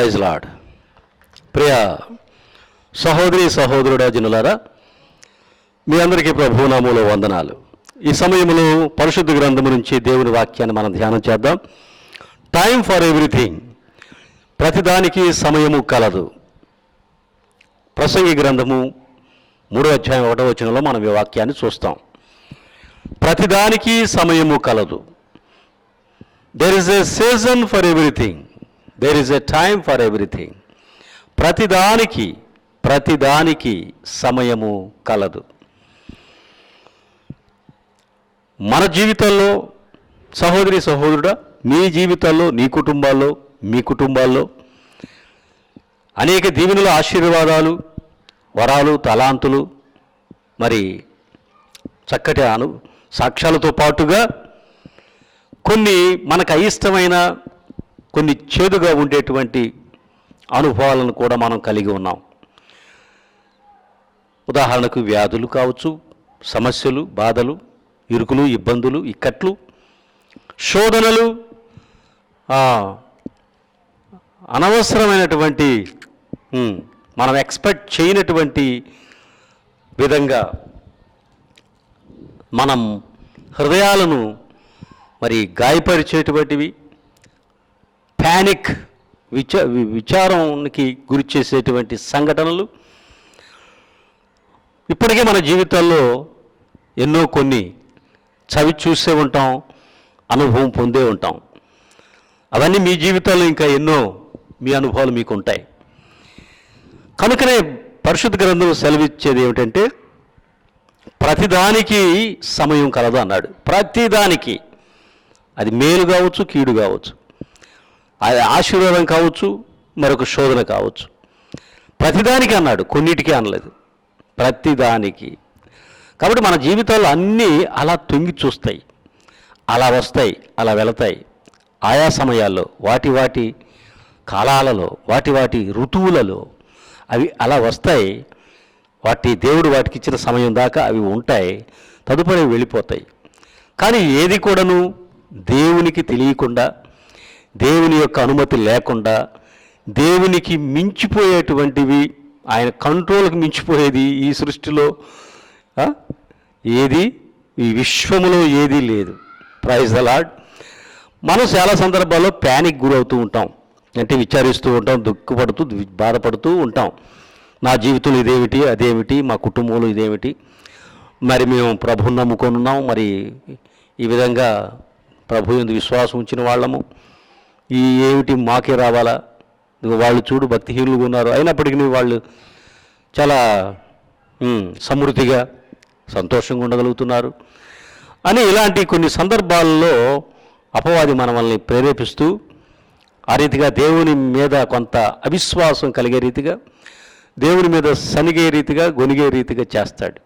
Praise lord. ప్రియ సహోదరి సహోదరుడా జనులారా, మీ అందరికీ ప్రభునామములో వందనాలు. ఈ సమయంలో పరిశుద్ధ గ్రంథము నుంచి దేవుని వాక్యాన్ని మనం ధ్యానం చేద్దాం. టైం ఫర్ ఎవ్రీథింగ్, ప్రతిదానికి సమయము కలదు. ప్రసంగి గ్రంథము 3వ అధ్యాయం 1వ వచనంలో మనం ఈ వాక్యాన్ని చూస్తాం. ప్రతిదానికి సమయము కలదు. There is a season for everything, there is a time for everything. ప్రతిదానికి సమయము కలదు. మన జీవితంలో సహోదరి సహోదరుడా, మీ జీవితాల్లో, నీ కుటుంబాల్లో, మీ కుటుంబాల్లో అనేక దీవెనలు, ఆశీర్వాదాలు, వరాలు, తలాంతులు, మరి చక్కటి సాక్ష్యాలతో పాటుగా కొన్ని మనకు అయిష్టమైన, కొన్ని చేదుగా ఉండేటువంటి అనుభవాలను కూడా మనం కలిగి ఉన్నాం. ఉదాహరణకు వ్యాధులు కావచ్చు, సమస్యలు, బాధలు, ఇరుకులు, ఇబ్బందులు, ఇక్కట్లు, శోధనలు, అనవసరమైనటువంటి మనం ఎక్స్పెక్ట్ చేయనటువంటి విధంగా మనం హృదయాలను మరి గాయపరిచేటువంటివి, ప్యానిక్, విచారానికి గురి చేసేటువంటి సంఘటనలు ఇప్పటికే మన జీవితాల్లో ఎన్నో కొన్ని చవి చూసే ఉంటాం, అనుభవం పొందే ఉంటాం. అవన్నీ మీ జీవితాల్లో ఇంకా ఎన్నో మీ అనుభవాలు మీకు ఉంటాయి. కనుకనే పరిశుద్ధ గ్రంథం సెలవిచ్చేది ఏమిటంటే ప్రతిదానికి సమయం కలదు అన్నాడు. ప్రతిదానికి, అది మేలు కావచ్చు, కీడు కావచ్చు, అది ఆశీర్వాదం కావచ్చు, మరొక శోధన కావచ్చు. ప్రతిదానికి అన్నాడు, కొన్నిటికీ అనలేదు, ప్రతిదానికి. కాబట్టి మన జీవితాల్లో అన్నీ అలా తొంగి చూస్తాయి, అలా వస్తాయి, అలా వెళతాయి. ఆయా సమయాల్లో, వాటి కాలాలలో, వాటి ఋతువులలో అవి అలా వస్తాయి. దేవుడు వాటికి ఇచ్చిన సమయం దాకా అవి ఉంటాయి, తదుపరి వెళ్ళిపోతాయి. కానీ ఏది కూడాను దేవునికి తెలియకుండా, దేవుని యొక్క అనుమతి లేకుండా, దేవునికి మించిపోయేటువంటివి, ఆయన కంట్రోల్కి మించిపోయేది ఈ సృష్టిలో ఏది, ఈ విశ్వములో ఏదీ లేదు. Praise the Lord. మనం చాలా సందర్భాల్లో ప్యానిక్ గురవుతూ ఉంటాం, అంటే విచారిస్తూ ఉంటాం, దుఃఖపడుతూ, బాధపడుతూ ఉంటాం. నా జీవితంలో ఇదేమిటి, అదేమిటి, మా కుటుంబంలో ఇదేమిటి, మరి మేము ప్రభువుని నమ్ముకొని ఉన్నాం, మరి ఈ విధంగా ప్రభు యందు విశ్వాసం ఉంచిన వాళ్ళము, ఈ ఏమిటి మాకే రావాలా, వాళ్ళు చూడు భక్తిహీనులుగా ఉన్నారు, అయినప్పటికీ వాళ్ళు చాలా సమృద్ధిగా సంతోషంగా ఉండగలుగుతున్నారు అని ఇలాంటి కొన్ని సందర్భాల్లో అపవాది మనల్ని ప్రేరేపిస్తూ ఆ రీతిగా దేవుని మీద కొంత అవిశ్వాసం కలిగే రీతిగా, దేవుని మీద సనిగే రీతిగా, గొనిగే రీతిగా చేస్తాడు.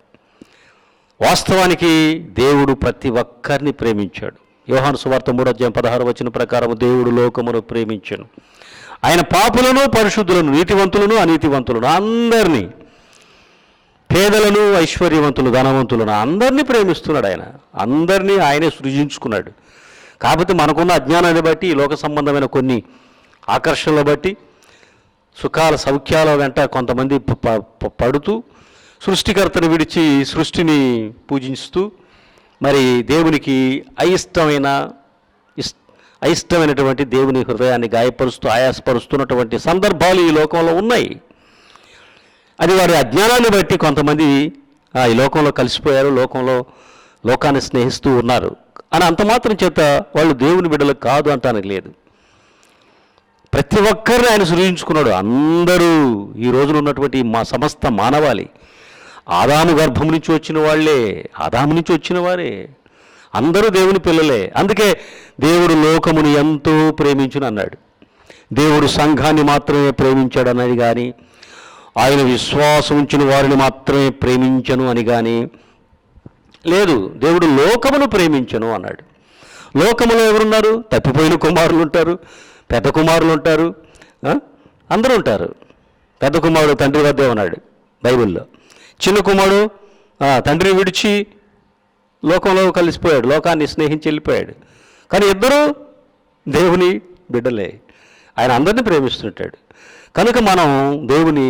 వాస్తవానికి దేవుడు ప్రతి ఒక్కరిని ప్రేమించాడు. యోహాను సువార్త 3వ అధ్యాయం 16వ వచనం ప్రకారం దేవుడు లోకమును ప్రేమించెను, ఆయన పాపులను, పరిశుద్ధులను, నీతివంతులను, అనీతివంతులను, అందరినీ, పేదలను, ఐశ్వర్యవంతులు, ధనవంతులను అందరినీ ప్రేమిస్తున్నాడు. అందరినీ ఆయనే సృజించుకున్నాడు. కాకపోతే మనకున్న అజ్ఞానాన్ని బట్టి, లోక సంబంధమైన కొన్ని ఆకర్షణలు బట్టి, సుఖాల సౌఖ్యాల వెంట కొంతమంది పడుతూ, సృష్టికర్తను విడిచి సృష్టిని పూజిస్తూ, మరి దేవునికి అయిష్టమైనటువంటి దేవుని హృదయాన్ని గాయపరుస్తూ, ఆయాసపరుస్తున్నటువంటి సందర్భాలు ఈ లోకంలో ఉన్నాయి. అది వారి అజ్ఞానాన్ని బట్టి కొంతమంది ఈ లోకంలో కలిసిపోయారు, లోకాన్ని స్నేహిస్తూ ఉన్నారు అని అంత మాత్రం చేత వాళ్ళు దేవుని బిడ్డలు కాదు అంటానికి లేదు. ప్రతి ఒక్కరిని ఆయన సృజించుకున్నాడు. అందరూ ఈ రోజున ఉన్నటువంటి మా సమస్త మానవాళి ఆదాము గర్భం నుంచి వచ్చిన వాళ్ళే, ఆదాము నుంచి వచ్చిన వారే, అందరూ దేవుని పిల్లలే. అందుకే దేవుడు లోకమును ఎంతో ప్రేమించును అన్నాడు. దేవుడు సంఘాన్ని మాత్రమే ప్రేమించాడు అన్నది కానీ, ఆయన విశ్వాసం ఉంచిన వారిని మాత్రమే ప్రేమించను అని కానీ లేదు. దేవుడు లోకమును ప్రేమించను అన్నాడు. లోకములో ఎవరున్నారు? తప్పిపోయిన కుమారులు ఉంటారు, పెద్ద కుమారులు ఉంటారు, అందరూ ఉంటారు. పెద్ద కుమారుడు తండ్రి వద్దే ఉన్నాడు బైబిల్లో. చిన్న కుమారుడు తండ్రిని విడిచి లోకంలో కలిసిపోయాడు, లోకాన్ని స్నేహించి వెళ్ళిపోయాడు. కానీ ఇద్దరూ దేవుని బిడ్డలే. ఆయన అందరినీ ప్రేమిస్తుంటాడు. కనుక మనం దేవుని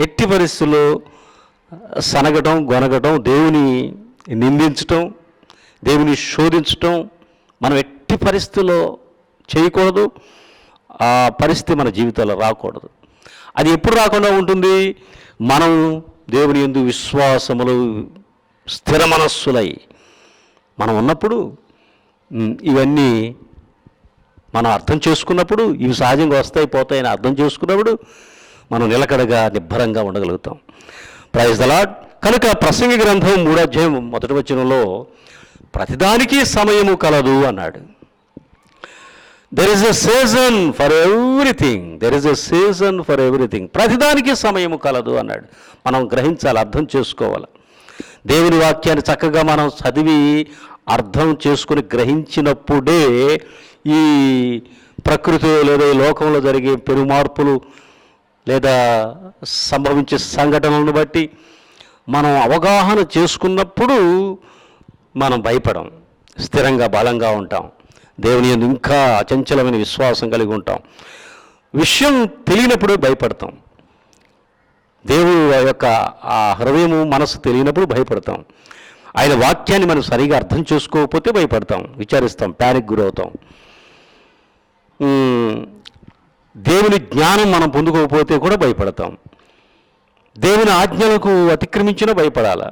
ఎట్టి పరిస్థితుల్లో సనగటం, గొనగటం, దేవుని నిందించటం, దేవుని శోధించటం మనం ఎట్టి పరిస్థితుల్లో చేయకూడదు. ఆ పరిస్థితి మన జీవితాల్లో రాకూడదు. అది ఎప్పుడు రాకుండా ఉంటుంది? మనం దేవుని యందు విశ్వాసములు స్థిర మనస్సులై మనం ఉన్నప్పుడు, ఇవన్నీ మనం అర్థం చేసుకున్నప్పుడు, ఇవి సహజంగా వస్తాయి పోతాయని అర్థం చేసుకున్నప్పుడు మనం నిలకడగా నిబ్బరంగా ఉండగలుగుతాం. Praise the Lord. కనుక ప్రసంగి గ్రంథం 3వ అధ్యాయం 1వ వచనంలో ప్రతిదానికి సమయము కలదు అన్నాడు. There is a season for everything, there is a season for everything. ప్రతిదానికి సమయము కలదు అన్నాడు. మనం గ్రహించాలి, అర్థం చేసుకోవాలి. దేవుని వాక్యాన్ని చక్కగా మనం చదివి అర్థం చేసుకుని గ్రహించినప్పుడే ఈ ప్రకృతి లేదా ఈ లోకంలో జరిగే పెనుమార్పులు లేదా సంభవించే సంఘటనలను బట్టి మనం అవగాహన చేసుకున్నప్పుడు మనం భయపడం, స్థిరంగా బలంగా ఉంటాం. దేవుని యందు ఇంకా అచంచలమైన విశ్వాసం కలిగి ఉంటాం. విషయం తెలియనప్పుడు భయపడతాం. దేవుని యొక్క ఆ హృదయము, మనసు తెలియనప్పుడు భయపడతాం. ఆయన వాక్యాన్ని మనం సరిగా అర్థం చేసుకోకపోతే భయపడతాం, విచారిస్తాం, ప్యానిక్ గురవుతాం. దేవుని జ్ఞానం మనం పొందుకోకపోతే కూడా భయపడతాం. దేవుని ఆజ్ఞలకు అతిక్రమించినా భయపడాల.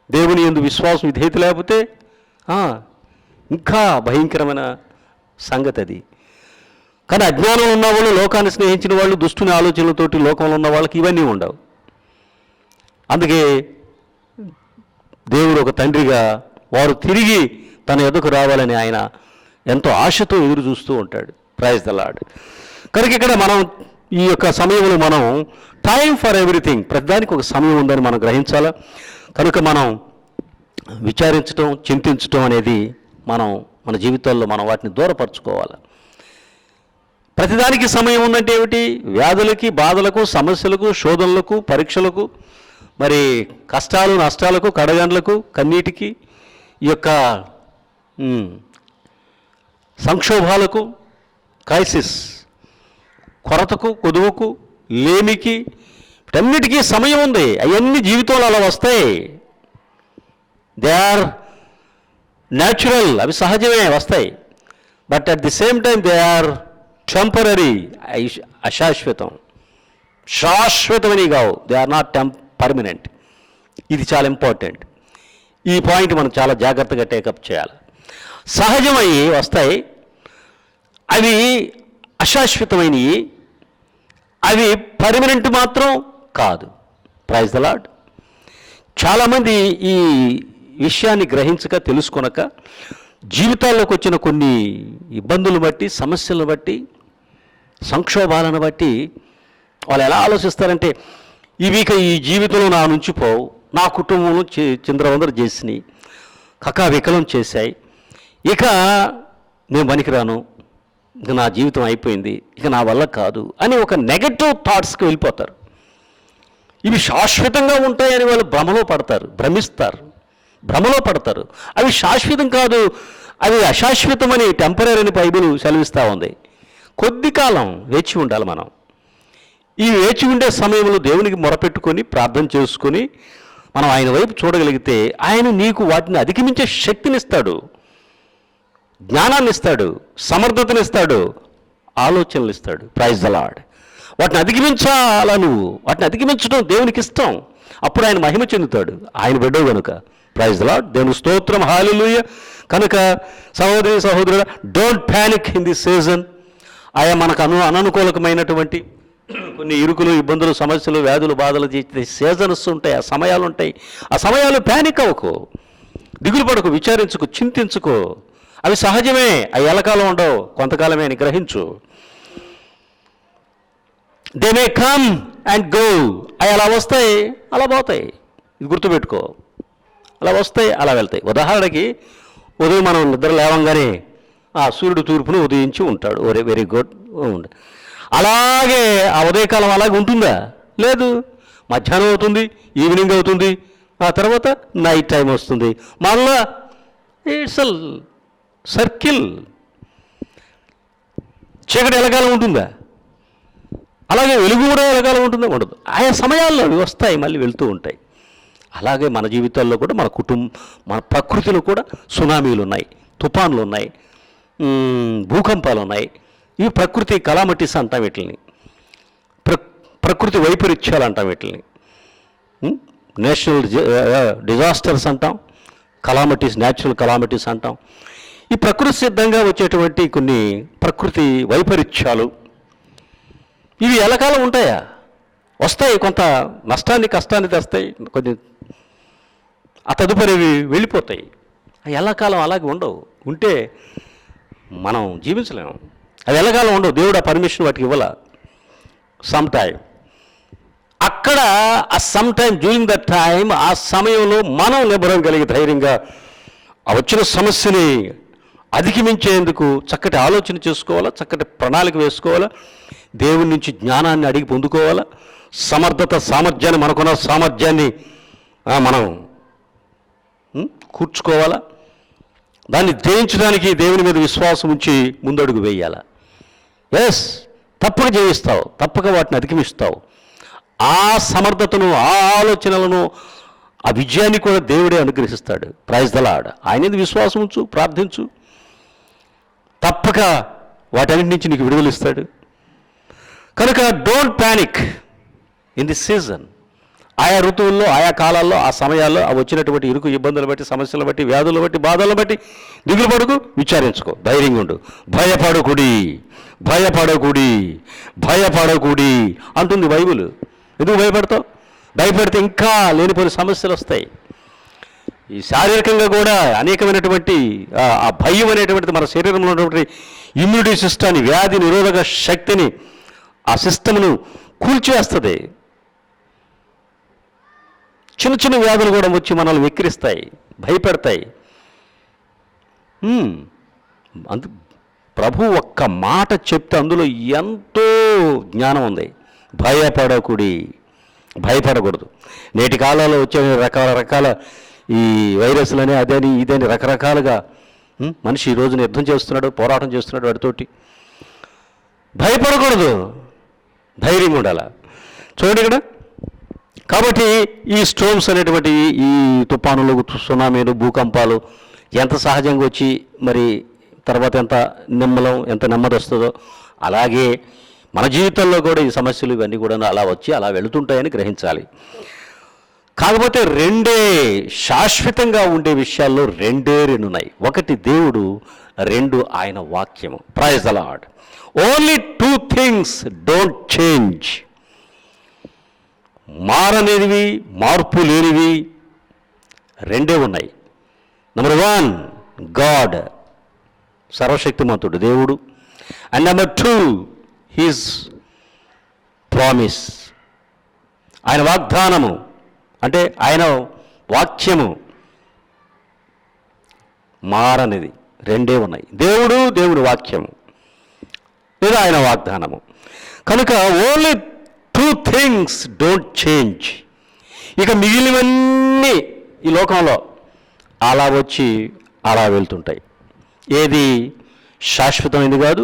దేవుని యందు విశ్వాసం, విధేయత లేకపోతే ఇంకా భయంకరమైన సంగతి అది. కానీ అజ్ఞానం ఉన్న వాళ్ళు, లోకాన్ని స్నేహించిన వాళ్ళు, దుష్టుని ఆలోచనలతోటి లోకంలో ఉన్న వాళ్ళకి ఇవన్నీ ఉండవు. అందుకే దేవుడు ఒక తండ్రిగా వారు తిరిగి తన ఎదుకు రావాలని ఆయన ఎంతో ఆశతో ఎదురు చూస్తూ ఉంటాడు. Praise the Lord. కనుక ఇక్కడ మనం ఈ యొక్క సమయంలో మనం టైం ఫర్ ఎవ్రీథింగ్, ప్రతిదానికి ఒక సమయం ఉందని మనం గ్రహించాలా. కనుక మనం విచారించడం, చింతించడం అనేది మన జీవితాల్లో మనం వాటిని దూరపరచుకోవాలి. ప్రతిదానికి సమయం ఉందంటే ఏమిటి? వ్యాధులకి, బాధలకు, సమస్యలకు, శోధనలకు, పరీక్షలకు, మరి కష్టాలు, నష్టాలకు, కడగండ్లకు, కన్నీటికి, ఈ యొక్క సంక్షోభాలకు, క్రైసిస్, కొరతకు, కొదువుకు, లేమికి, వీటన్నిటికీ సమయం ఉంది. అవన్నీ జీవితంలో అలా వస్తాయి. దే ఆర్ న్యాచురల్, అవి సహజమే వస్తాయి. But at the same time they are temporary, అశాశ్వతం, శాశ్వతమని కావు. They are not permanent. ఇది చాలా ఇంపార్టెంట్. ఈ పాయింట్ మనం చాలా జాగ్రత్తగా టేకప్ చేయాలి. సహజమై వస్తాయి, అవి అశాశ్వతమైనవి, అవి పర్మనెంట్ మాత్రం కాదు. Praise the Lord. చాలామంది ఈ విషయాన్ని గ్రహించక, తెలుసుకొనక, జీవితాల్లోకి వచ్చిన కొన్ని ఇబ్బందులను బట్టి, సమస్యలను బట్టి, సంక్షోభాలను బట్టి వాళ్ళు ఎలా ఆలోచిస్తారంటే, ఇవిక ఈ జీవితంలో నా నుంచి పోవు, నా కుటుంబంలో చిందరవందరు చేసినాయి, కకావికలం చేశాయి, ఇక నేను పనికిరాను, ఇక నా జీవితం అయిపోయింది, ఇక నా వల్ల కాదు అని ఒక నెగటివ్ థాట్స్కి వెళ్ళిపోతారు. ఇవి శాశ్వతంగా ఉంటాయని వాళ్ళు భ్రమలో పడతారు. అవి శాశ్వతం కాదు, అవి అశాశ్వతమని, టెంపరీ అని బైబిల్ సెలవిస్తూ ఉంది. కొద్ది కాలం వేచి ఉండాలి మనం. ఈ వేచి ఉండే సమయంలో దేవునికి మొరపెట్టుకొని, ప్రార్థన చేసుకొని మనం ఆయన వైపు చూడగలిగితే ఆయన నీకు వాటిని అధిగమించే శక్తినిస్తాడు, జ్ఞానాన్ని ఇస్తాడు, సమర్థతనిస్తాడు, ఆలోచనలు ఇస్తాడు. Praise the Lord. వాటిని అధిగమించాలా నువ్వు, వాటిని అధిగమించడం దేవునికి ఇష్టం. అప్పుడు ఆయన మహిమ చెందుతాడు, ఆయన బిడ్డవు కనుక. Praise the Lord. దేవుని స్తోత్రం, హల్లెలూయా. కనుక సహోదరి సహోదరుడా, don't panic in this season. ఆయా మనకు అననుకూలకమైనటువంటి కొన్ని ఇరుకులు, ఇబ్బందులు, సమస్యలు, వ్యాధులు, బాధలు చేసే సీజన్స్ ఉంటాయి, ఆ సమయాలు ఉంటాయి. ఆ సమయాలు ప్యానిక్ అవ్వకు, దిగులు పడకు, విచారించుకు, చింతించుకో. అవి సహజమే, అవి ఎల్లకాలం ఉండవు, కొంతకాలమే అని గ్రహించు. They may come and go. అవి అలా వస్తాయి, అలా పోతాయి. ఇది గుర్తుపెట్టుకో. అలా వస్తాయి, అలా వెళ్తాయి. ఉదాహరణకి ఉదయం మనం నిద్ర లేవంగానే సూర్యుడు తూర్పును ఉదయించి ఉంటాడు, వెరీ గుడ్. అలాగే ఆ ఉదయకాలం అలాగే ఉంటుందా? లేదు. మధ్యాహ్నం అవుతుంది, ఈవినింగ్ అవుతుంది, ఆ తర్వాత నైట్ టైం వస్తుంది, మళ్ళా ఇట్స్ సర్కిల్. చీకటి ఎలాకాలం ఉంటుందా? అలాగే వెలుగు కూడా ఎలాగాల ఉంటుందో ఉండదు. ఆయా సమయాల్లో అవి వస్తాయి, మళ్ళీ వెళ్తూ ఉంటాయి. అలాగే మన జీవితాల్లో కూడా, మన ప్రకృతిలో కూడా సునామీలు ఉన్నాయి, తుఫాన్లు ఉన్నాయి, భూకంపాలు ఉన్నాయి. ఇవి ప్రకృతి కలామిటీస్ అంటాం వీటిని, ప్రకృతి వైపరీత్యాలు అంటాం వీటిని. నేషనల్ డిజాస్టర్స్ అంటాం, కలామిటీస్, న్యాచురల్ కలామిటీస్ అంటాం. ఈ ప్రకృతి సిద్ధంగా వచ్చేటువంటి కొన్ని ప్రకృతి వైపరీత్యాలు ఇవి ఎల్లకాలం ఉంటాయా? వస్తాయి, కొంత నష్టాన్ని కష్టాన్ని తెస్తాయి, కొన్ని ఆ తదుపరివి వెళ్ళిపోతాయి. ఎల్లకాలం అలాగే ఉండవు. ఉంటే మనం జీవించలేము. అవి ఎల్లకాలం ఉండవు. దేవుడు ఆ పర్మిషన్ వాటికి ఇవ్వాల. సమ్ టైం అక్కడ ఆ some time, during that time, ఆ సమయంలో మనం నిబ్బరం కలిగి ధైర్యంగా ఆ వచ్చిన సమస్యని అధిగమించేందుకు చక్కటి ఆలోచన చేసుకోవాలా, చక్కటి ప్రణాళిక వేసుకోవాలా, దేవుని నుంచి జ్ఞానాన్ని అడిగి పొందుకోవాలా, సమర్థత సామర్థ్యాన్ని, మనకున్న సామర్థ్యాన్ని మనం కూర్చుకోవాలా, దాన్ని జయించడానికి దేవుని మీద విశ్వాసం ఉంచి ముందడుగు వేయాలా. ఎస్, తప్పక జయిస్తావు, తప్పక వాటిని అధిగమిస్తావు. ఆ సమర్థతను, ఆ ఆలోచనలను, ఆ విజయాన్ని కూడా దేవుడే అనుగ్రహిస్తాడు. Praise the Lord. ఆయన మీద విశ్వాసం ఉంచు, ప్రార్థించు, తప్పక వాటన్నిటి నుంచి నీకు విడుదలిస్తాడు. కనుక don't panic in the season. ఆయా ఋతువుల్లో, ఆయా కాలాల్లో, ఆ సమయాల్లో ఆ వచ్చినటువంటి ఇరుకు ఇబ్బందులు బట్టి, సమస్యలు బట్టి, వ్యాధులు బట్టి, బాధలను బట్టి దిగులు పడుకు, విచారించుకో, ధైర్యంగా ఉండు. భయపడకుడి, భయపడకుడి, భయపడకుడి అంటుంది బైబిల్. ఎందుకు భయపడతావు? భయపడితే ఇంకా లేనిపోయిన సమస్యలు వస్తాయి. ఈ శారీరకంగా కూడా అనేకమైనటువంటి ఆ భయం అనేటువంటిది మన శరీరంలో ఉన్నటువంటి ఇమ్యూనిటీ సిస్టాన్ని, వ్యాధి నిరోధక శక్తిని, ఆ సిస్టమ్ను కూల్చివేస్తుంది. చిన్న చిన్న వ్యాధులు కూడా వచ్చి మనల్ని వెక్కిరిస్తాయి, భయపెడతాయి. ప్రభు ఒక్క మాట చెప్తే అందులో ఎంతో జ్ఞానం ఉంది. భయపడకుడి, భయపడకూడదు. నేటి కాలంలో వచ్చే రకరకాల ఈ వైరస్లని, అదని ఇదని రకరకాలుగా మనిషి ఈ రోజున యుద్ధం చేస్తున్నాడు, పోరాటం చేస్తున్నాడు వాటితోటి. భయపడకూడదు, ధైర్యంగా ఉండాలి. చూడండి ఇక్కడ. కాబట్టి ఈ స్టోమ్స్ అనేటువంటి, ఈ తుఫానులు, సునామీలు, భూకంపాలు ఎంత సహజంగా వచ్చి మరి తర్వాత ఎంత నెమ్మది వస్తుందో, అలాగే మన జీవితంలో కూడా ఈ సమస్యలు ఇవన్నీ కూడా అలా వచ్చి అలా వెళుతుంటాయని గ్రహించాలి. కాకపోతే రెండే శాశ్వతంగా ఉండే విషయాల్లో రెండే ఉన్నాయి. ఒకటి దేవుడు, రెండు ఆయన వాక్యము. Praise the lord. Only 2 things don't change. మారనేవి, మార్పు లేనివి రెండే ఉన్నాయి. నెంబర్ 1 గాడ్, సర్వశక్తిమంతుడు దేవుడు. అండ్ నెంబర్ 2 హిజ్ ప్రామిస్, ఆయన వాగ్దానము, అంటే ఆయన వాక్యము. మారనిది రెండే ఉన్నాయి. దేవుడు, దేవుడి వాక్యము, లేదా ఆయన వాగ్దానము. కనుక ఓన్లీ 2 things డోంట్ చేంజ్. ఇక మిగిలినవన్నీ ఈ లోకంలో అలా వచ్చి అలా వెళ్తుంటాయి. ఏది శాశ్వతమైనది కాదు,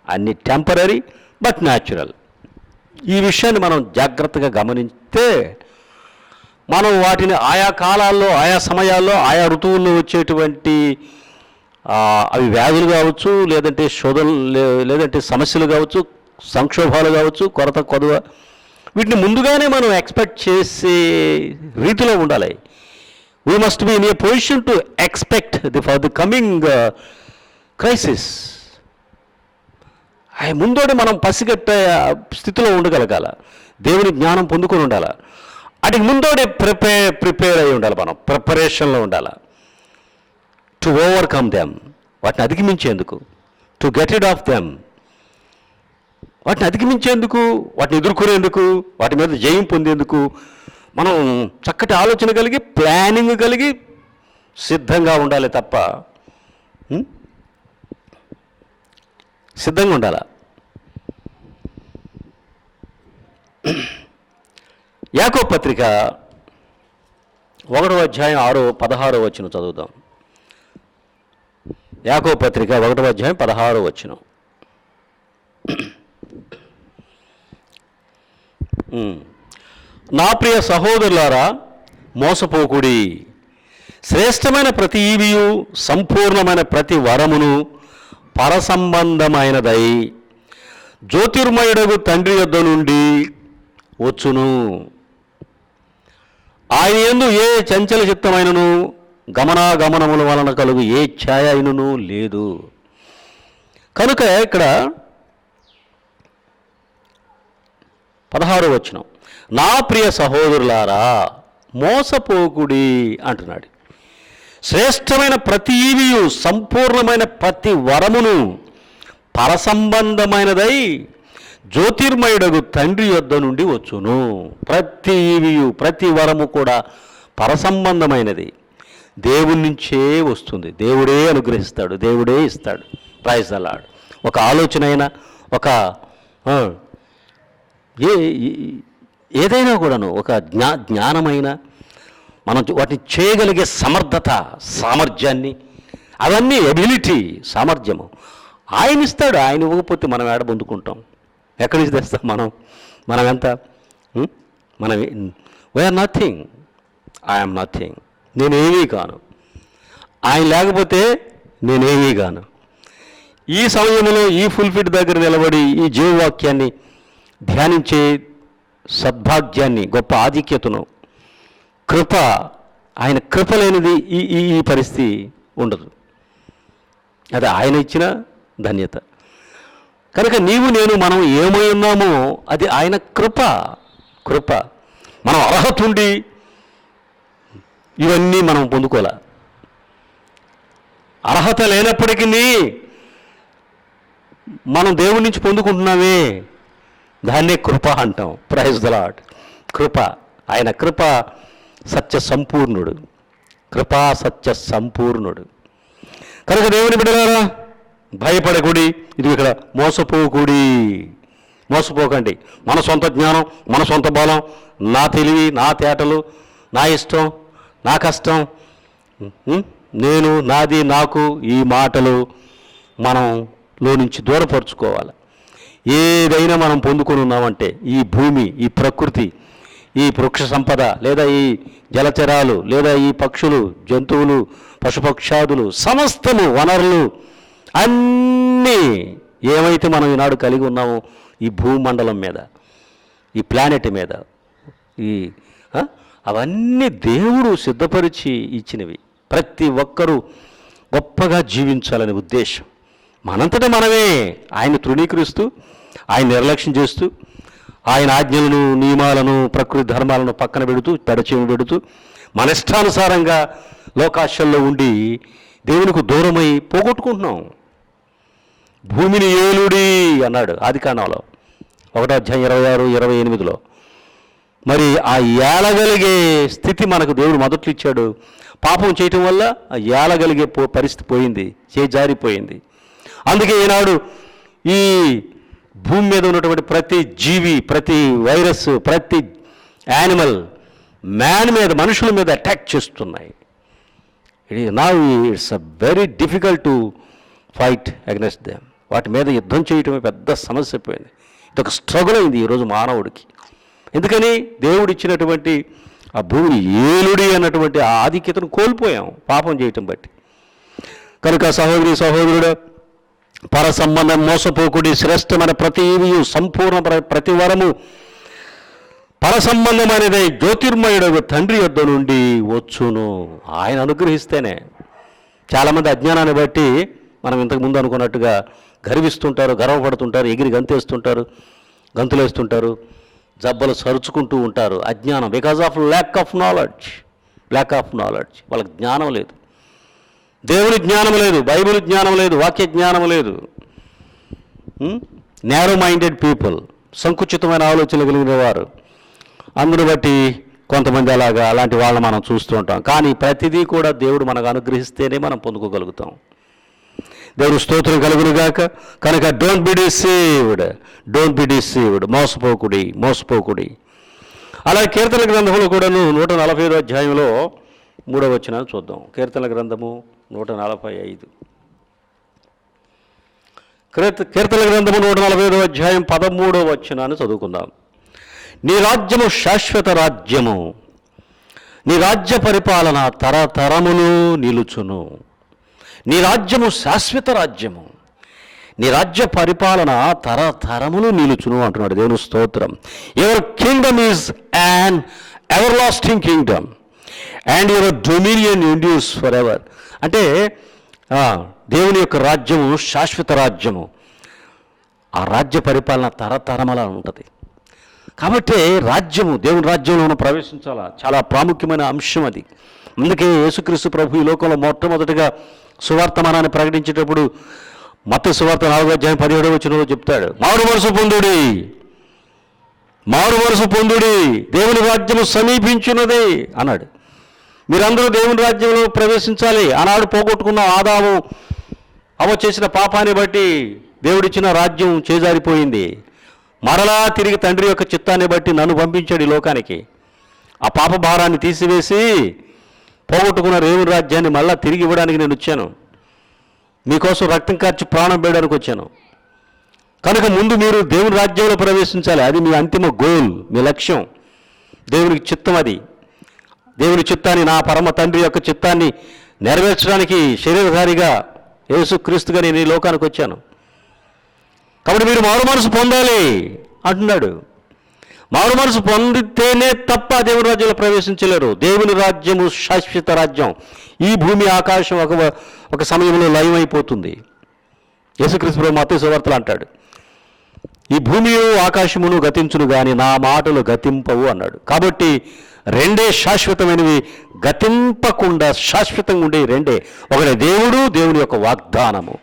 అన్ని టెంపరరీ బట్ న్యాచురల్. ఈ విషయాన్ని మనం జాగ్రత్తగా గమనిస్తే మనం వాటిని ఆయా కాలాల్లో, ఆయా సమయాల్లో, ఆయా ఋతువుల్లో వచ్చేటువంటి అవి వ్యాధులు కావచ్చు, లేదంటే లేదంటే సమస్యలు కావచ్చు, సంక్షోభాలు కావచ్చు, కొరత కొదువ, వీటిని ముందుగానే మనం ఎక్స్పెక్ట్ చేసే రీతిలో ఉండాలి. We must be in a position to expect for the coming crisis. అవి ముందోడి మనం పసిగట్టే స్థితిలో ఉండగలగాల. దేవుని జ్ఞానం పొందుకొని ఉండాలి. వాటికి ముందోడే ప్రిపేర్ అయి ఉండాలి. మనం ప్రిపరేషన్లో ఉండాలి. టు ఓవర్కమ్ దెమ్, వాటిని అధిగమించేందుకు. To get rid of them, వాటిని అధిగమించేందుకు, వాటిని ఎదుర్కొనేందుకు, వాటి మీద జయం పొందేందుకు మనం చక్కటి ఆలోచన కలిగి, ప్లానింగ్ కలిగి సిద్ధంగా ఉండాలి తప్ప, సిద్ధంగా ఉండాలి. యాకోబు పత్రిక 1వ అధ్యాయం 16వ వచనం చదువుదాం. యాకోబు పత్రిక 1వ అధ్యాయం 16వ వచనం. నా ప్రియ సహోదరులారా, మోసపోకుడి. శ్రేష్టమైన ప్రతి ఈవియు, సంపూర్ణమైన ప్రతి వరమును పరసంబంధమైనదై జ్యోతిర్మయుడగు తండ్రి యొద్ద నుండి వచ్చును. ఆయన యందు ఏ చంచల చిత్తమైనను గమనాగమనముల వలన కలుగు ఏ ఛాయ అయినను లేదు. కనుక ఇక్కడ 16వ వచనం, నా ప్రియ సహోదరులారా మోసపోకుడి అంటున్నాడు. శ్రేష్టమైన ప్రతి ఈవియు, సంపూర్ణమైన ప్రతి వరమును పరసంబంధమైనదై జ్యోతిర్మయుడగు తండ్రి యొద్ద నుండి వచ్చును. ప్రతి ఈవియు, ప్రతి వరము కూడా పరసంబంధమైనది, దేవుడి నుంచే వస్తుంది. దేవుడే అనుగ్రహిస్తాడు, దేవుడే ఇస్తాడు. Praise the Lord. ఒక ఆలోచన అయినా, ఒక ఏదైనా కూడాను, ఒక జ్ఞానమైన, మనం వాటిని చేయగలిగే సమర్థత, సామర్థ్యాన్ని, అవన్నీ ఎబిలిటీ, సామర్థ్యము ఆయన ఇస్తాడు. ఆయన ఇవ్వకపోతే మనం ఏడ పొందుకుంటాం? ఎక్కడి నుంచి తెస్తాం మనం ఎంత? మనం వీఆర్ నథింగ్, ఐఎమ్ నథింగ్, నేనేమీ కాను. ఆయన లేకపోతే నేనేమీ కాను. ఈ సమయంలో ఈ ఫుల్ఫిట్ దగ్గర నిలబడి ఈ జీవవాక్యాన్ని ధ్యానించే సద్భాగ్యాన్ని, గొప్ప ఆధిక్యతను, కృప, ఆయన కృప లేనిది ఈ పరిస్థితి ఉండదు. అది ఆయన ఇచ్చిన ధన్యత. కనుక నీవు నేను మనం ఏమై ఉన్నామో అది ఆయన కృప. మనం అర్హత ఉండి ఇవన్నీ మనం పొందుకోలే. అర్హత లేనప్పటికీ మనం దేవుడి నుంచి పొందుకుంటున్నామే, దాన్నే కృప అంటాం. Praise the lord. కృప, ఆయన కృప సత్య సంపూర్ణుడు, కృపా సత్య సంపూర్ణుడు. కనుక దేవుని బిడ్డలారా భయపడకుడి. ఇది ఇక్కడ మోసపోకండి. మన సొంత జ్ఞానం, మన సొంత బలం, నా తెలివి, నా తేటలు, నా ఇష్టం, నా కష్టం, నేను, నాది, నాకు, ఈ మాటలు మనంలో నుంచి దూరపరుచుకోవాలి. ఏదైనా మనం పొందుకొని ఉన్నామంటే ఈ భూమి, ఈ ప్రకృతి, ఈ వృక్ష సంపద, లేదా ఈ జలచరాలు, లేదా ఈ పక్షులు, జంతువులు, పశుపక్షాదులు, సమస్తము వనరులు అన్నీ ఏమైతే మనం ఈనాడు కలిగి ఉన్నామో ఈ భూమండలం మీద, ఈ ప్లానెట్ మీద, అవన్నీ దేవుడు సిద్ధపరిచి ఇచ్చినవి. ప్రతి ఒక్కరూ గొప్పగా జీవించాలనే ఉద్దేశం. మనంతటా మనమే ఆయన తృణీకరిస్తూ, ఆయన నిర్లక్ష్యం చేస్తూ, ఆయన ఆజ్ఞలను, నియమాలను, ప్రకృతి ధర్మాలను పక్కన పెడుతూ, పెడచేమి పెడుతూ, మన ఇష్టానుసారంగా లోకాశల్లో ఉండి దేవునికి దూరమై పోగొట్టుకుంటున్నాం. భూమిని ఏలుడి అన్నాడు ఆదికాండంలో 1:26-28. మరి ఆ ఏలగలిగే స్థితి మనకు దేవుడు మొదట్లో ఇచ్చాడు. పాపం చేయటం వల్ల ఆ ఏలగలిగే పరిస్థితి పోయింది, చేజారిపోయింది. అందుకే ఈనాడు ఈ భూమి మీద ఉన్నటువంటి ప్రతి జీవి, ప్రతి వైరస్, ప్రతి యానిమల్ మనుషుల మీద అటాక్ చేస్తున్నాయి. It's very difficult to fight against them. వాటి మీద యుద్ధం చేయటమే పెద్ద సమస్య అయిపోయింది. ఇదొక స్ట్రగుల్ అయింది ఈరోజు మానవుడికి. ఎందుకని? దేవుడు ఇచ్చినటువంటి ఆ భూమిని ఏలుడి అన్నటువంటి ఆ ఆధిక్యతను కోల్పోయాం పాపం చేయటం బట్టి. కనుక సహోదరి సహోదరుడు, పర సంబంధం మోసపోకుడి. శ్రేష్టమైన ప్రతి ఈవియు, సంపూర్ణ ప్రతి వరము పర సంబంధమైనదై జ్యోతిర్మయుడు తండ్రి యొద్ద నుండి వచ్చును. ఆయన అనుగ్రహిస్తేనే. చాలామంది అజ్ఞానాన్ని బట్టి మనం ఇంతకుముందు అనుకున్నట్టుగా గర్విస్తుంటారు, గర్వపడుతుంటారు, ఎగిరి గంతులేస్తుంటారు, జబ్బలు సరుచుకుంటూ ఉంటారు. అజ్ఞానం, because of lack of knowledge. వాళ్ళకి జ్ఞానం లేదు, దేవుని జ్ఞానం లేదు, బైబిల్ జ్ఞానం లేదు, వాక్య జ్ఞానం లేదు. నేరో మైండెడ్ పీపుల్, సంకుచితమైన ఆలోచనలు కలిగిన వారు. అందును బట్టి కొంతమంది అలాంటి వాళ్ళని మనం చూస్తూ ఉంటాం. కానీ ప్రతిదీ కూడా దేవుడు మనకు అనుగ్రహిస్తేనే మనం పొందుకోగలుగుతాం. దేవుడు స్తోత్రం కలుగునుగాక. కనుక డోంట్ బి డిసీవ్డ్, మోసపోకుడి. అలాగే కీర్తన గ్రంథంలో కూడాను 145వ అధ్యాయంలో 3వ వచనాన్ని చూద్దాం. కీర్తన గ్రంథము 145. కీర్తన గ్రంథము 145వ అధ్యాయం 13వ వచనాన్ని చదువుకుందాం. నీ రాజ్యము శాశ్వత రాజ్యము, నీ రాజ్య పరిపాలన తరతరములు నిలుచును. నీ రాజ్యము శాశ్వత రాజ్యము, నీ రాజ్య పరిపాలన తరతరములు నిలుచును అంటున్నాడు. దేవుని స్తోత్రం. Your Kingdom is an ever lasting Kingdom and your dominion endures for ever. అంటే దేవుని యొక్క రాజ్యము శాశ్వత రాజ్యము, ఆ రాజ్య పరిపాలన తరతరములా ఉంటుంది. కాబట్టి రాజ్యము, దేవుని రాజ్యంలో మనం ప్రవేశించాలా, చాలా ప్రాముఖ్యమైన అంశం అది. అందుకే యేసుక్రీస్తు ప్రభు ఈ లోకంలో మొట్టమొదటిగా సువార్తమానాన్ని ప్రకటించేటప్పుడు మత్తయి సువార్త 4:17 చెప్తాడు, మారు మనసు పొందుడి, మారు మనసు పొందుడి, దేవుని రాజ్యము సమీపించున్నది అన్నాడు. మీరందరూ దేవుని రాజ్యంలో ప్రవేశించాలి. ఆనాడు పోగొట్టుకున్న ఆదాము అవ్వ చేసిన పాపాన్ని బట్టి దేవుడిచ్చిన రాజ్యం చేజారిపోయింది. మరలా తిరిగి తండ్రి యొక్క చిత్తాన్ని బట్టి నన్ను పంపించాడు ఈ లోకానికి. ఆ పాప భారాన్ని తీసివేసి పోగొట్టుకున్న దేవుని రాజ్యాన్ని మళ్ళా తిరిగి ఇవ్వడానికి నేను వచ్చాను. మీకోసం రక్తం కార్చి ప్రాణం వేయడానికి వచ్చాను. కనుక ముందు మీరు దేవుని రాజ్యంలో ప్రవేశించాలి. అది మీ అంతిమ గోల్, మీ లక్ష్యం, దేవునికి చిత్తం. అది దేవుని చిత్తాన్ని, నా పరమ తండ్రి యొక్క చిత్తాన్ని నెరవేర్చడానికి శరీరధారిగా యేసుక్రీస్తుగా నేను ఈ లోకానికి వచ్చాను. కాబట్టి మీరు మారు మనసు పొందాలి అంటున్నాడు. మారు మనసు పొందితేనే తప్ప దేవుని రాజ్యంలో ప్రవేశించలేరు. దేవుని రాజ్యము శాశ్వత రాజ్యం. ఈ భూమి ఆకాశం ఒక సమయంలో లయమైపోతుంది. యేసుక్రీస్తు మత్తయి సువార్తలో అంటాడు, ఈ భూమియు ఆకాశమును గతించును గాని నా మాటలు గతింపవు అన్నాడు. కాబట్టి రెండే శాశ్వతమైనవి, గతింపకుండా శాశ్వతంగా ఉండే రెండే. ఒకటి దేవుడు, దేవుని యొక్క వాగ్దానము.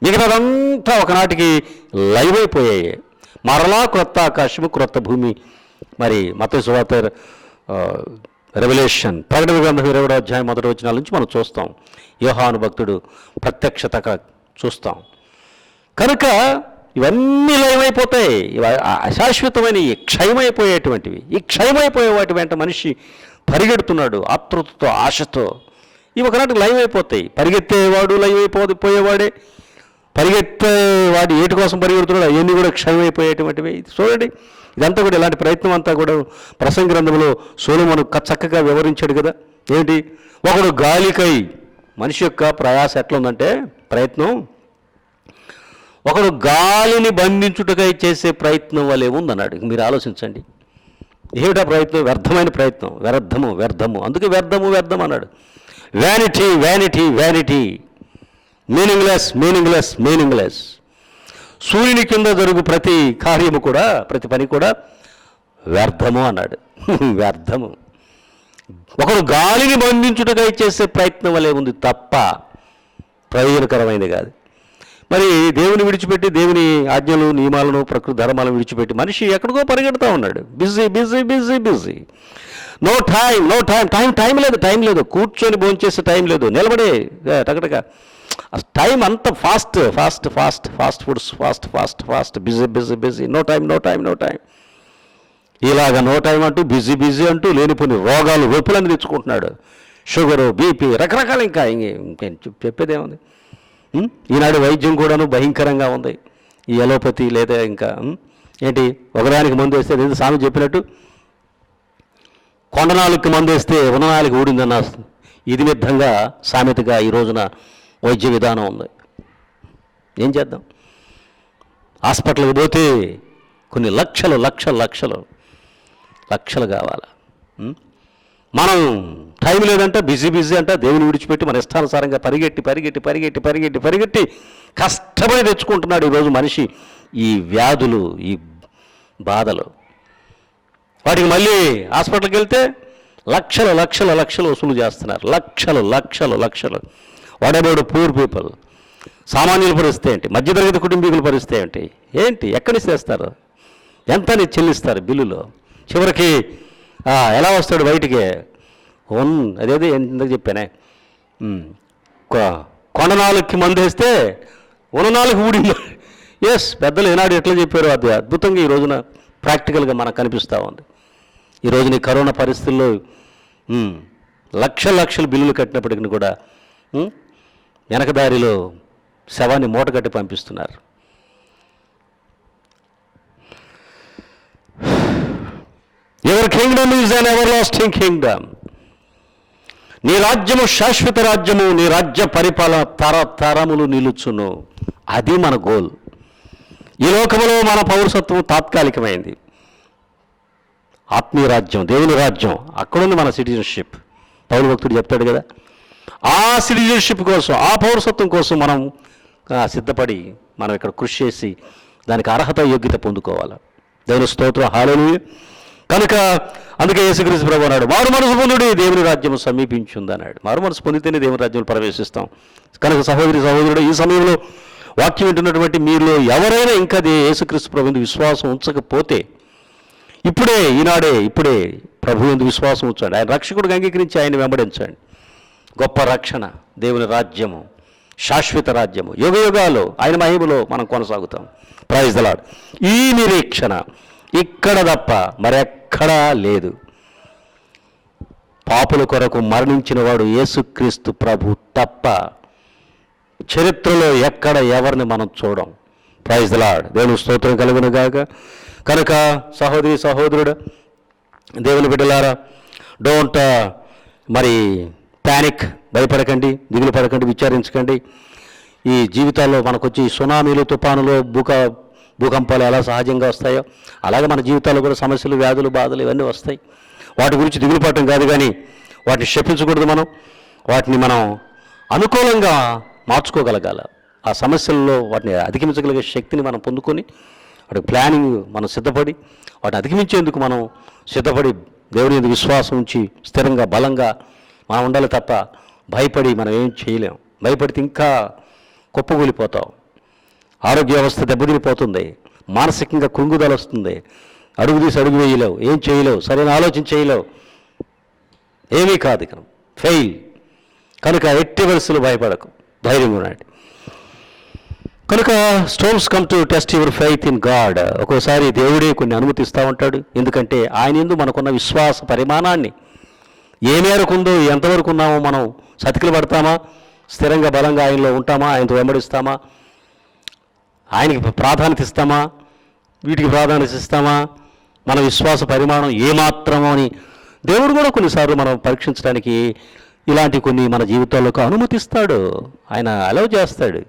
మిగతాదంతా ఒకనాటికి లైవ్ అయిపోయాయి. మరలా క్రొత్త ఆకాశము, క్రొత్త భూమి. మరి మత్తయి సువార్త రెవల్యూషన్ ప్రకటన గ్రంథం 20వ అధ్యాయం 1వ వచనాల నుంచి మనం చూస్తాం. యోహాను భక్తుడు ప్రత్యక్షత చూస్తాం. కనుక ఇవన్నీ లయమైపోతాయి. అశాశ్వతమైన క్షయమైపోయేటువంటివి. ఈ క్షయమైపోయే వాటి వెంట మనిషి పరిగెడుతున్నాడు ఆతృతతో, ఆశతో. ఇవి ఒకనాటికి లయమైపోతాయి. పరిగెత్తేవాడు లయమైపోయేవాడే, పరిగెత్తేవాడు ఏటి కోసం పరిగెడుతున్నాడు, అవన్నీ కూడా క్షయమైపోయేటువంటివి. చూడండి, ఇదంతా కూడా ఇలాంటి ప్రయత్నం అంతా కూడా ప్రసంగి గ్రంథంలో సొలొమోను చక్కగా వివరించాడు కదా. ఏంటి, ఒకడు గాలికై, మనిషి యొక్క ప్రయాస ఎట్లా ఉందంటే ప్రయత్నం, ఒకడు గాలిని బంధించుటకై చేసే ప్రయత్నం వలె ఉందన్నాడు. మీరు ఆలోచించండి, ఏమిటా ప్రయత్నం? వ్యర్థమైన ప్రయత్నం, వ్యర్థము. అందుకే వ్యర్థం అన్నాడు. Vanity vanity vanity, meaningless. సూర్యుని కింద జరుగు ప్రతి కార్యము కూడా, ప్రతి పని కూడా వ్యర్థము అన్నాడు. వ్యర్థము. ఒకడు గాలిని బంధించుటకై చేసే ప్రయత్నం వలె ఉంది తప్ప ప్రయోజనకరమైనది కాదు. మరి దేవుని విడిచిపెట్టి, దేవుని ఆజ్ఞలు, నియమాలను, ప్రకృతి ధర్మాలను విడిచిపెట్టి మనిషి ఎక్కడికో పరిగెడుతూ ఉన్నాడు. బిజీ. నో టైం లేదు. కూర్చొని భోంచేసే టైం లేదు. నిలబడే టకటక టైం అంత fast foods, fast busy. No time. ఇలాగ నో టైం అంటూ బిజీ అంటూ లేనిపోని రోగాలు, వెప్పులని తెచ్చుకుంటున్నాడు. షుగరు, బీపీ, రకరకాల ఇంకా చెప్పేదేముంది. ఈనాడు వైద్యం కూడాను భయంకరంగా ఉంది. ఈ ఎలోపతి లేదా ఇంకా ఏంటి, ఒకదానికి మందు వేస్తే ఏదో సామెత చెప్పినట్టు కొండనాలుగుకి మందు వేస్తే ఉన్ననాలుగు ఊడిందన్న ఇది విధంగా సామెతగా ఈ రోజున వైద్య విధానం ఉంది. ఏం చేద్దాం? హాస్పిటల్కి పోతే కొన్ని లక్షలు కావాలి. మనం టైం లేదంట, బిజీ అంట, దేవుని విడిచిపెట్టి మన ఇష్టానుసారంగా పరిగెట్టి కష్టపడి తెచ్చుకుంటున్నాడు ఈరోజు మనిషి ఈ వ్యాధులు, ఈ బాధలు. వాటికి మళ్ళీ హాస్పిటల్కి వెళ్తే లక్షలు వసూలు చేస్తున్నారు. లక్షలు. What about poor people? సామాన్యుల పరిస్థితి ఏంటి? మధ్యతరగతి కుటుంబీకుల పరిస్థితి ఏంటి? ఎక్కడి నుంచి తెస్తారు? ఎంత చెల్లిస్తారు బిల్లులో? చివరికి ఎలా వస్తాడు బయటికి? అదేదో ఎందుకు చెప్పానే, కొండనాలుగుకి మందు వేస్తే ఉన్ననాలుగు ఊడింది. పెద్దలు ఏనాడు ఎట్లా చెప్పారో అది అద్భుతంగా ఈ రోజున ప్రాక్టికల్గా మనకు కనిపిస్తూ ఉంది. ఈ రోజున ఈ కరోనా పరిస్థితుల్లో లక్షలు బిల్లులు కట్టినప్పటికీ కూడా వెనకదారిలో శవాన్ని మూట కట్టి పంపిస్తున్నారు. Your Kingdom is an ever lasting Kingdom. నీ రాజ్యము శాశ్వత రాజ్యము, నీ రాజ్య పరిపాలన తరతరములు నిలుచును. అది మన గోల్. ఈ లోకంలో మన పౌరసత్వం తాత్కాలికమైంది. ఆత్మీయ రాజ్యం, దేవుని రాజ్యం, అక్కడుంది మన సిటిజన్షిప్. పౌలు భక్తుడు చెప్తాడు కదా, ఆ సిటిజన్షిప్ కోసం, ఆ పౌరసత్వం కోసం మనం సిద్ధపడి మనం ఇక్కడ కృషి చేసి దానికి అర్హత యోగ్యత పొందుకోవాలి. దేవుని స్తోత్రం, హల్లెలూయా. కనుక అందుకే యేసుక్రీస్తు ప్రభువు అన్నాడు, మారు మనసు పొందుడి, దేవుని రాజ్యం సమీపించింది అన్నాడు. మారు మనసు పొందితేనే దేవుని రాజ్యంలో ప్రవేశిస్తాం. కనుక సహోదరుడు, ఈ సమయంలో వాక్యం వింటున్నటువంటి మీలో ఎవరైనా ఇంకా యేసుక్రీస్తు ప్రభు యందు విశ్వాసం ఉంచకపోతే ఇప్పుడే ప్రభు యందు విశ్వాసం ఉంచండి. ఆయన రక్షకుడిగా అంగీకరించి ఆయన వెంబడించండి. గొప్ప రక్షణ, దేవుని రాజ్యము, శాశ్వత రాజ్యము, యుగయుగాలు ఆయన మహిమలో మనం కొనసాగుతాం. Praise the lord. ఈ నిరీక్షణ ఇక్కడ తప్ప మరెక్కడా లేదు. పాపుల కొరకు మరణించిన వాడు యేసుక్రీస్తు ప్రభు తప్ప చరిత్రలో ఎక్కడ ఎవరిని మనం చూడం. Praise the Lord. దేవుని స్తోత్రం కలుగును గాక. కనుక సహోదరుడు, దేవుని బిడ్డలారా, డోంట్ ప్యానిక్, భయపడకండి, దిగులు పడకండి, విచారించకండి. ఈ జీవితాల్లో మనకొచ్చి సునామీలు, తుఫానులు, భూకంపాలు ఎలా సహజంగా వస్తాయో అలాగే మన జీవితాల్లో కూడా సమస్యలు, వ్యాధులు, బాధలు ఇవన్నీ వస్తాయి. వాటి గురించి దిగులు పడటం కాదు, కానీ వాటిని శపించకూడదు. వాటిని మనం అనుకూలంగా మార్చుకోగలగాల. ఆ సమస్యల్లో వాటిని అధిగమించగలిగే శక్తిని మనం పొందుకొని వాటి ప్లానింగ్ మనం సిద్ధపడి వాటిని అధిగమించేందుకు మనం సిద్ధపడి దేవుని యందు విశ్వాసం ఉంచి స్థిరంగా బలంగా మనం ఉండాలి తప్ప భయపడి మనం ఏం చేయలేం. భయపడితే ఇంకా కుప్పగూలిపోతాం. ఆరోగ్య వ్యవస్థ దెబ్బతినిపోతుంది, మానసికంగా కృంగుదల వస్తుంది, అడుగు తీసి అడుగు వేయలేవు, ఏం చేయలేవు, సరైన ఆలోచన చేయలేవు, ఏమీ కాదు, ఇక ఫెయిల్. కనుక ఎట్టి వరుసలు భయపడకు, ధైర్యంగా ఉండండి. కనుక storms come to test your faith in God. ఒక్కోసారి దేవుడే కొన్ని అనుమతిస్తూ ఉంటాడు. ఎందుకంటే ఆయన యందు మనకున్న విశ్వాస పరిమాణాన్ని ఏ మేరకు ఉందో, ఎంతవరకు ఉన్నామో మనం సతికిలు పడతామా, స్థిరంగా బలంగా ఆయనలో ఉంటామా, ఆయనతో వెంబడిస్తామా, ఆయనకి ప్రాధాన్యత ఇస్తామా, వీటికి ప్రాధాన్యత ఇస్తామా, మన విశ్వాస పరిమాణం ఏమాత్రమో అని దేవుడు కూడా కొన్నిసార్లు మనం పరీక్షించడానికి ఇలాంటి కొన్ని మన జీవితాల్లోకి అనుమతిస్తాడు, ఆయన అలౌ చేస్తాడు.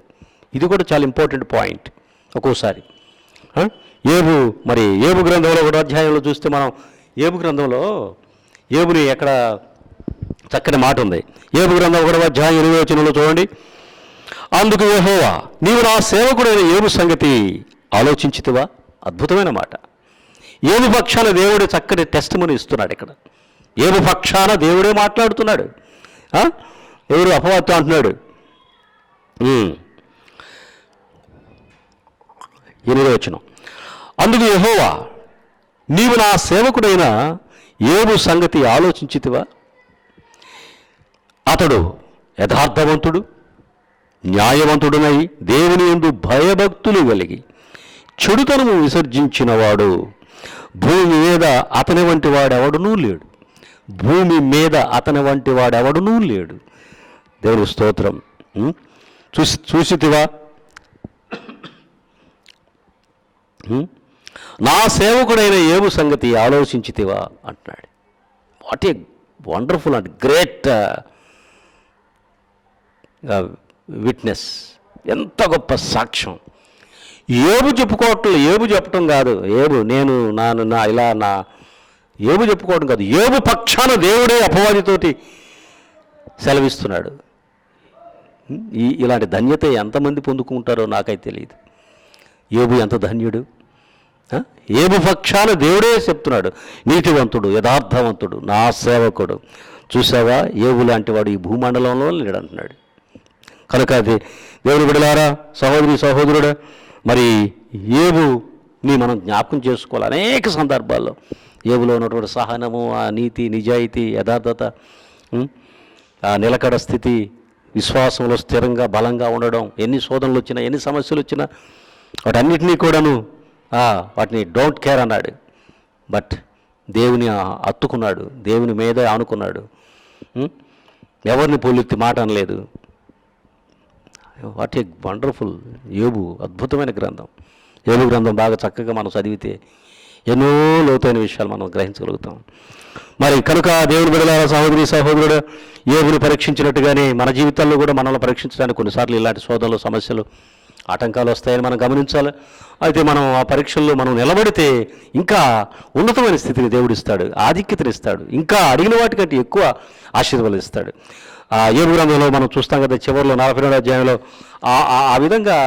ఇది కూడా చాలా ఇంపార్టెంట్ పాయింట్. ఒక్కోసారి ఏబు గ్రంథంలో ఒకటో అధ్యాయంలో చూస్తే మనం ఏబుని ఎక్కడ చక్కని మాట ఉంది. ఏబు గ్రంథం 1వ అధ్యాయం 8వ వచనంలో చూడండి. అందుకు యెహోవా, నీవు నా సేవకుడైన ఏబు సంగతి ఆలోచించితివా? అద్భుతమైన మాట. ఏబు పక్షాన దేవుడు చక్కటి టెస్టిమనీ ఇస్తున్నాడు. ఇక్కడ ఏబు పక్షాన దేవుడే మాట్లాడుతున్నాడు. ఎవరు అపవాదితో అంటున్నాడు. 8వ వచనం. అందుకు యెహోవా, నీవు నా సేవకుడైన ఏబు సంగతి ఆలోచించితివా? అతడు యథార్థవంతుడు, న్యాయవంతుడునై దేవుని యందు భయభక్తులు కలిగి చెడుతనము విసర్జించినవాడు. భూమి మీద అతని వంటి వాడెవడునూ లేడు. దేవుని స్తోత్రం. చూసితివా? నా సేవకుడైన ఏబు సంగతి ఆలోచించితివా అంటున్నాడు. What a wonderful and great witness. ఎంత గొప్ప సాక్ష్యం. ఏబు చెప్పటం కాదు. ఏబు చెప్పుకోవడం కాదు. ఏబు పక్షాన దేవుడే అపవాదితోటి సెలవిస్తున్నాడు. ఇలాంటి ధన్యత ఎంతమంది పొందుకుంటారో నాకైతే తెలియదు. ఏబు ఎంత ధన్యుడు. ఏబు పక్షాన దేవుడే చెప్తున్నాడు, నీతివంతుడు, యథార్థవంతుడు, నా సేవకుడు. చూసావా, ఏబు లాంటి వాడు ఈ భూమండలంలో లేడంటున్నాడు. కనుక అది దేవుని బిడ్డలారా, సహోదరుడు, ఏబుని మనం జ్ఞాపకం చేసుకోవాలి. అనేక సందర్భాల్లో ఏబులో ఉన్నటువంటి సహనము, ఆ నీతి, నిజాయితీ, యథార్థత, ఆ నిలకడ స్థితి, విశ్వాసంలో స్థిరంగా బలంగా ఉండడం, ఎన్ని శోధనలు వచ్చినా, ఎన్ని సమస్యలు వచ్చినా వాటన్నిటినీ కూడాను వాటిని డోంట్ కేర్ అన్నాడు. బట్ దేవుని హత్తుకున్నాడు, దేవుని మీదే ఆనుకున్నాడు, ఎవరిని పోలెత్తి మాట అనలేదు. What a wonderful. ఏబు అద్భుతమైన గ్రంథం. ఏబు గ్రంథం బాగా చక్కగా మనం చదివితే ఎన్నో లోతైన విషయాలు మనం గ్రహించగలుగుతాం. మరి కనుక దేవుని బిడ్డలారా, సహోదరి సహోదరుడు, యోబుని పరీక్షించినట్టుగానే మన జీవితాల్లో కూడా మనల్ని పరీక్షించడానికి కొన్నిసార్లు ఇలాంటి శోధనలు, సమస్యలు, ఆటంకాలు వస్తాయని మనం గమనించాలి. అయితే మనం ఆ పరీక్షల్లో మనం నిలబడితే ఇంకా ఉన్నతమైన స్థితిని దేవుడిస్తాడు, ఆధిక్యతనిస్తాడు, ఇంకా అడిగిన వాటికంటే ఎక్కువ ఆశీర్వాదాలు ఇస్తాడు. యోబు గ్రంథంలో మనం చూస్తాం కదా, చివరిలో 42వ అధ్యాయంలో ఆ విధంగా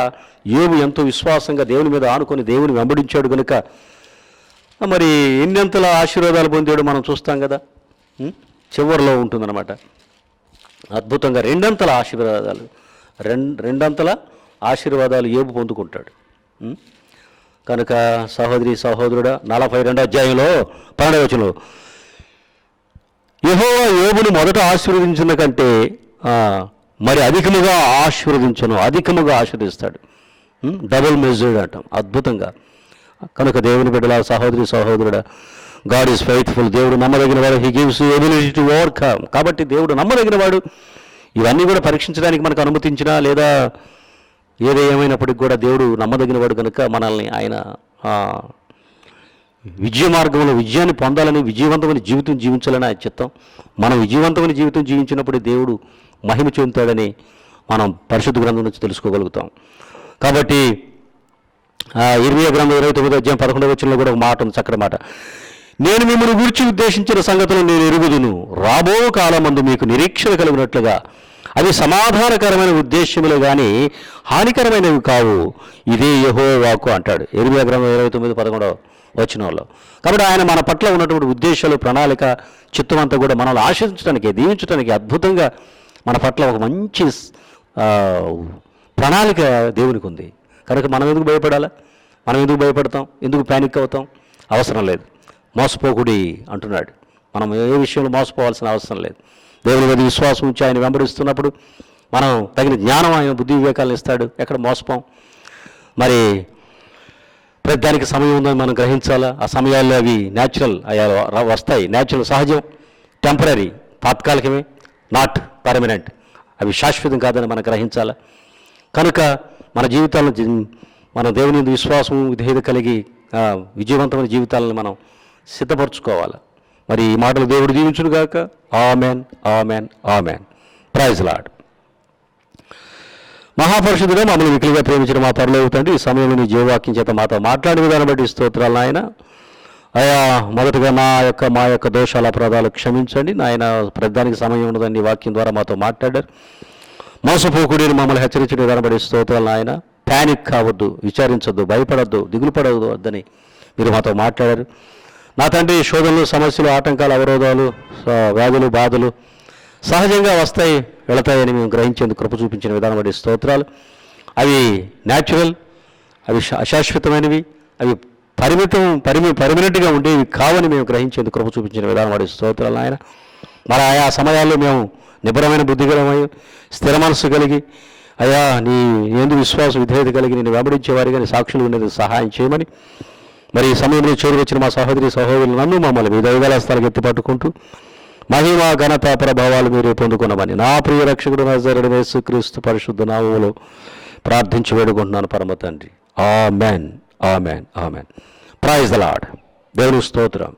యోబు ఎంతో విశ్వాసంగా దేవుని మీద ఆనుకొని దేవుని వెంబడించాడు కనుక మరి ఎన్నంతల ఆశీర్వాదాలు పొందాడు మనం చూస్తాం కదా. చివరిలో ఉంటుందన్నమాట అద్భుతంగా రెండంతల ఆశీర్వాదాలు, రెండంతల ఆశీర్వాదాలు యోబు పొందుకుంటాడు. కనుక సహోదరి సహోదరుడా, 42వ అధ్యాయంలో 12వ వచనంలో యెహోవా యోబును మొదట ఆశీర్వదించిన కంటే మరి అధికముగా ఆశీర్వదిస్తాడు. డబుల్ మెజర్డ్ అంటాం అద్భుతంగా. కనుక దేవుని బిడ్డల సహోదరి సహోదరుడా, గాడ్ ఈజ్ ఫెయిత్ఫుల్. దేవుడు నమ్మదగిన వాడు. He gives you ability to overcome. కాబట్టి దేవుడు నమ్మదగిన వాడు. ఇవన్నీ కూడా పరీక్షించడానికి మనకు అనుమతించినా లేదా ఏమైనప్పటికీ కూడా దేవుడు నమ్మదగిన వాడు కనుక మనల్ని ఆయన విజయ మార్గంలో విజయాన్ని పొందాలని, విజయవంతమైన జీవితం జీవించాలని ఆయన చిత్తం. మనం విజయవంతమైన జీవితం జీవించినప్పుడు దేవుడు మహిమ చెందుతాడని మనం పరిశుద్ధ గ్రంథం నుంచి తెలుసుకోగలుగుతాం. కాబట్టి ఇర్మీయా గ్రంథం 29వ అధ్యాయం 11వ వచనంలో కూడా ఒక మాట ఉంది, చక్కటి మాట. నేను మిమ్మల్ని గురించి ఉద్దేశించిన సంగతులు నేను ఎరుగుదును, రాబో కాలమందు మీకు నిరీక్షణ కలిగినట్లుగా అవి సమాధానకరమైన ఉద్దేశ్యములు కానీ హానికరమైనవి కావు, ఇదే యెహోవా వాక్కు అంటాడు ఇర్మీయా గ్రంథం 29:11 వచనంలో. కాబట్టి ఆయన మన పట్ల ఉన్నటువంటి ఉద్దేశాలు, ప్రణాళిక, చిత్తం అంతా కూడా మనల్ని ఆశించడానికి, దీవించడానికి అద్భుతంగా మన పట్ల ఒక మంచి ప్రణాళిక దేవునికి ఉంది. కనుక మనం ఎందుకు భయపడాలా? మనం ఎందుకు భయపడతాం? ఎందుకు ప్యానిక్ అవుతాం? అవసరం లేదు. మోసపోకుడి అంటున్నాడు. మనం ఏ విషయంలో మోసపోవాల్సిన అవసరం లేదు. దేవుని మీద విశ్వాసం ఉంచి ఆయన వెంబడిస్తున్నప్పుడు మనం తగిన జ్ఞానం, ఆయన బుద్ధి వివేకాలను ఇస్తాడు. ఎక్కడ మోసపోం. మరి ప్రతిదానికి సమయం ఉందని మనం గ్రహించాలా. ఆ సమయాల్లో అవి న్యాచురల్ వస్తాయి, న్యాచురల్, సహజం, టెంపరీ, తాత్కాలికమే, నాట్ పర్మనెంట్. అవి శాశ్వతం కాదని మనం గ్రహించాలా. కనుక మన జీవితాలను మన దేవుని విశ్వాసం, విధేయత కలిగి విజయవంతమైన జీవితాలను మనం సిద్ధపరచుకోవాలి. మరి ఈ మాటలు దేవుడు దీవించును గాక. Amen, amen, amen. Praise lord. మహాపరిషుడుగా మమ్మల్ని మిక్కిలిగా ప్రేమించిన మా పరలోక తండ్రి, ఈ సమయంలో నీ జీవవాక్యం చేత మాతో మాట్లాడిన విధానం బట్టి స్తోత్రాలు నాయన. అయా, మొదటగా మా యొక్క దోషాల అపరాధాలు క్షమించండి నాయన. ప్రతిదానికి సమయం ఉన్నదని నీ వాక్యం ద్వారా మాతో మాట్లాడారు. మోసపోకుడిని మమ్మల్ని హెచ్చరించిన విధానం బట్టి స్తోత్రాలు నాయన. ప్యానిక్ కావద్దు, విచారించొద్దు, భయపడద్దు, దిగులు పడవద్దు వద్దని మీరు మాతో మాట్లాడారు నా తండ్రి. శోధనలు, సమస్యలు, ఆటంకాలు, అవరోధాలు, వ్యాధులు, బాధలు సహజంగా వస్తాయి, వెళతాయని మేము గ్రహించేందుకు కృప చూపించిన విధానం బట్టి స్తోత్రాలు. అవి న్యాచురల్, అవి అశాశ్వతమైనవి, అవి పర్మనెంట్గా ఉండేవి కావని మేము గ్రహించేందుకు కృప చూపించిన విధానం బట్టి స్తోత్రాలు ఆయన. మరి ఆయా సమయాల్లో మేము నిబ్బరమైన బుద్ధిగలమై, స్థిర మనస్సు కలిగి, అయా నీ ఎందు విశ్వాస విధేయత కలిగి నేను వెంబడించేవారిగా నీ సాక్షులు ఉండేందుకు సహాయం చేయమని, మరి ఈ సమయంలో చేరుకొచ్చిన మా సహోదరి సహోదరులు నన్ను మమ్మల్ని మీ దైవాల స్థలాలకు ఎత్తిపట్టుకుంటూ మహిమ, ఘనత, ప్రభావాలు మీరే పొందుకున్నామని నా ప్రియ రక్షకుడు నజరేయుడైన యేసుక్రీస్తు పరిశుద్ధ నామములో ప్రార్థించి వేడుకుంటున్నాను పరమ తండ్రి. Amen, amen, amen. Praise the Lord. దేవుని స్తోత్రం.